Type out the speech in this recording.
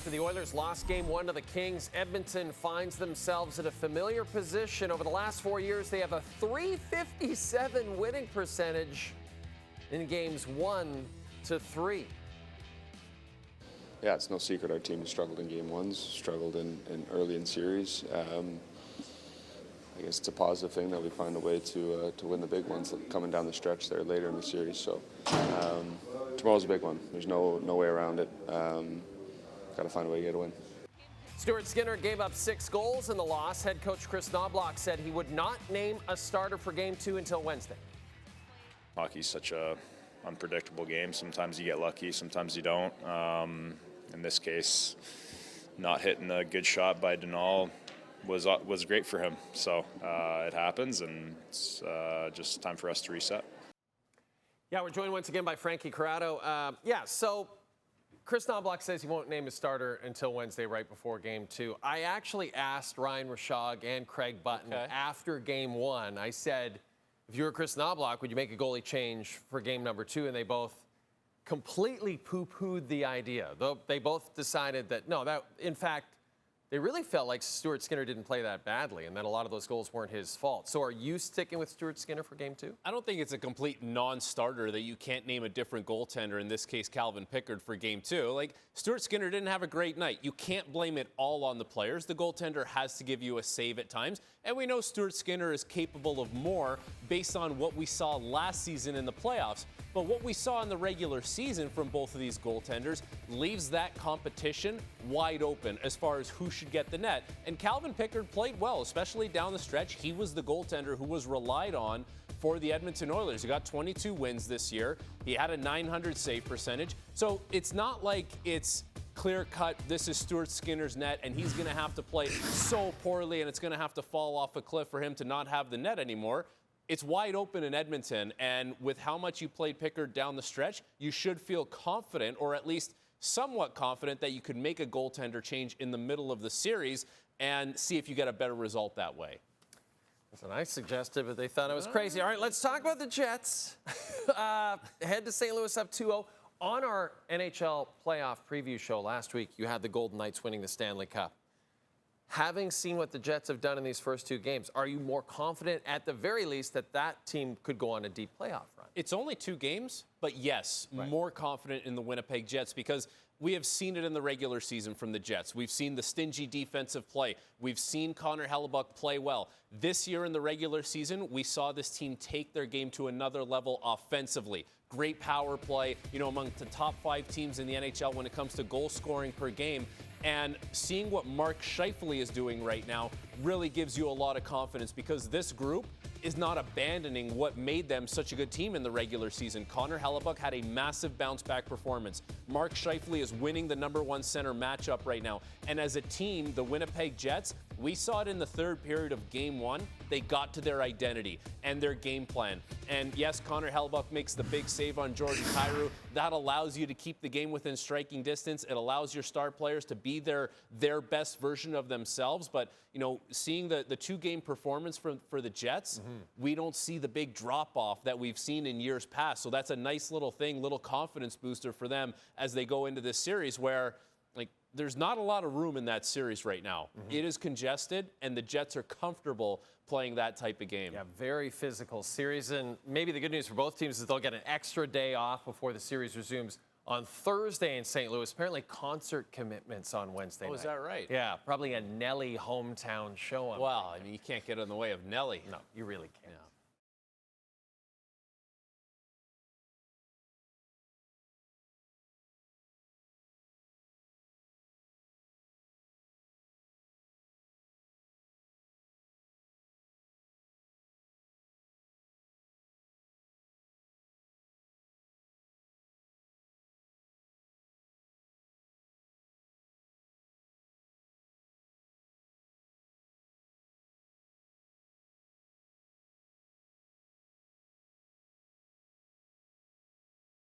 After the Oilers lost Game 1 to the Kings, Edmonton finds themselves in a familiar position. Over the last 4 years, they have a .357 winning percentage in Games 1 to 3. Yeah, it's no secret our team has struggled in Game 1s, struggled in early in series. I guess it's a positive thing that we find a way to win the big ones coming down the stretch there later in the series. So tomorrow's a big one. There's no way around it. Got to find a way to get a win. Stuart Skinner gave up 6 goals in the loss. Head coach Chris Knobloch said he would not name a starter for Game 2 until Wednesday. Hockey's such a unpredictable game. Sometimes you get lucky, sometimes you don't. In this case, not hitting a good shot by Denal was great for him. So it happens, and it's just time for us to reset. Yeah, we're joined once again by Frankie Corrado. So Chris Knobloch says he won't name his starter until Wednesday, right before Game 2. I actually asked Ryan Rishaug and Craig Button after Game 1. I said, if you were Chris Knobloch, would you make a goalie change for Game number 2? And they both completely poo-pooed the idea. They both decided that, no, that in fact, they really felt like Stuart Skinner didn't play that badly, and that a lot of those goals weren't his fault. So are you sticking with Stuart Skinner for Game 2? I don't think it's a complete non-starter that you can't name a different goaltender, in this case Calvin Pickard, for Game 2. Like, Stuart Skinner didn't have a great night. You can't blame it all on the players. The goaltender has to give you a save at times, and we know Stuart Skinner is capable of more based on what we saw last season in the playoffs. But what we saw in the regular season from both of these goaltenders leaves that competition wide open as far as who should get the net. And Calvin Pickard played well, especially down the stretch. He was the goaltender who was relied on for the Edmonton Oilers. He got 22 wins this year. He had a .900 save percentage. So it's not like it's clear-cut, this is Stuart Skinner's net, and he's going to have to play so poorly, and it's going to have to fall off a cliff for him to not have the net anymore. It's wide open in Edmonton, and with how much you played Pickard down the stretch, you should feel confident, or at least somewhat confident, that you could make a goaltender change in the middle of the series and see if you get a better result that way. Listen, I suggested, but they thought I was crazy. All right, let's talk about the Jets. Head to St. Louis up 2-0. On our NHL playoff preview show last week, you had the Golden Knights winning the Stanley Cup. Having seen what the Jets have done in these first 2 games, are you more confident, at the very least, that that team could go on a deep playoff run? It's only 2 games, but yes, more confident in the Winnipeg Jets, because we have seen it in the regular season from the Jets. We've seen the stingy defensive play. We've seen Connor Hellebuyck play well. This year in the regular season, we saw this team take their game to another level offensively. Great power play, among the top 5 teams in the NHL when it comes to goal scoring per game. And seeing what Mark Scheifele is doing right now really gives you a lot of confidence, because this group is not abandoning what made them such a good team in the regular season. Connor Hellebuyck had a massive bounce-back performance. Mark Scheifele is winning the #1 center matchup right now. And as a team, the Winnipeg Jets, we saw it in the 3rd period of Game 1. They got to their identity and their game plan. And yes, Connor Hellebuyck makes the big save on Jordan Kyrou. That allows you to keep the game within striking distance. It allows your star players to be their best version of themselves. But, seeing the 2-game performance for the Jets, we don't see the big drop-off that we've seen in years past. So that's a nice little thing, little confidence booster for them as they go into this series where, there's not a lot of room in that series right now. It is congested, and the Jets are comfortable playing that type of game. Yeah, very physical series. And maybe the good news for both teams is they'll get an extra day off before the series resumes on Thursday in St. Louis. Apparently concert commitments on Wednesday night. Oh, is that right? Yeah, probably a Nelly hometown show. Well, you can't get in the way of Nelly. No, you really can't. Yeah.